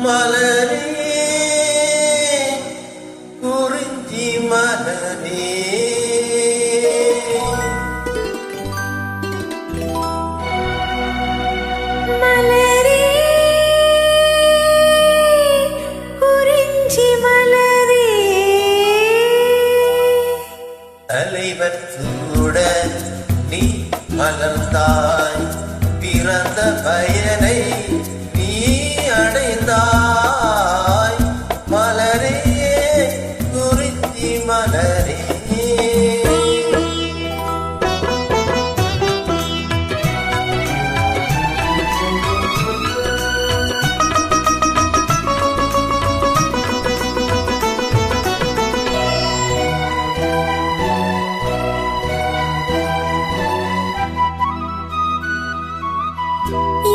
மலரே குறிஞ்சி மலரே மலரே குறிஞ்சி மலரே தலைவர் சூட நீ மலர்ந்தாய் பிறந்த பயனை நீ அடைந்தாய் மலரே குறிஞ்சி மலரே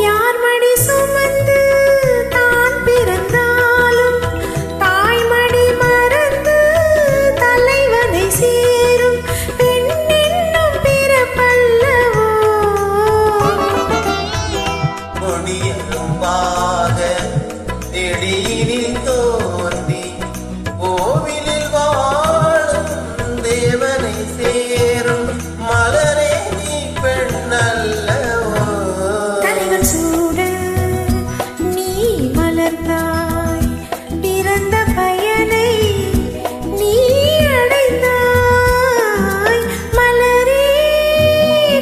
யார் மடி சுமந்து தான் பிறந்தாலும் தாய்மடி மறந்து தலைவனை சேரும் பெண் என்னும் பிறப்பல்லவோ கொடியரும்பாக நெடியினில் தோன்றி கோவிலில் வாழும் தேவனை சேரும் மலரே நீ பெண்ணல்லவோ தலைவன் சூட நீ மலர்ந்தாய் பிறந்த பயனை நீ அடைந்தாய் மலரே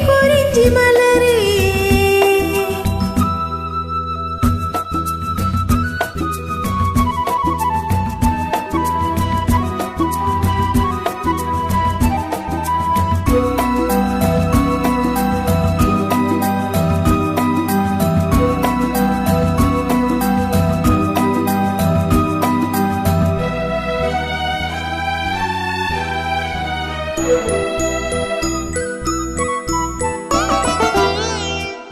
குறிஞ்சி மலரே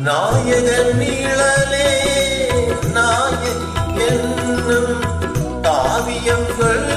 நாயகன் நிழலே நாயகி என்னும் காவியம் சொல்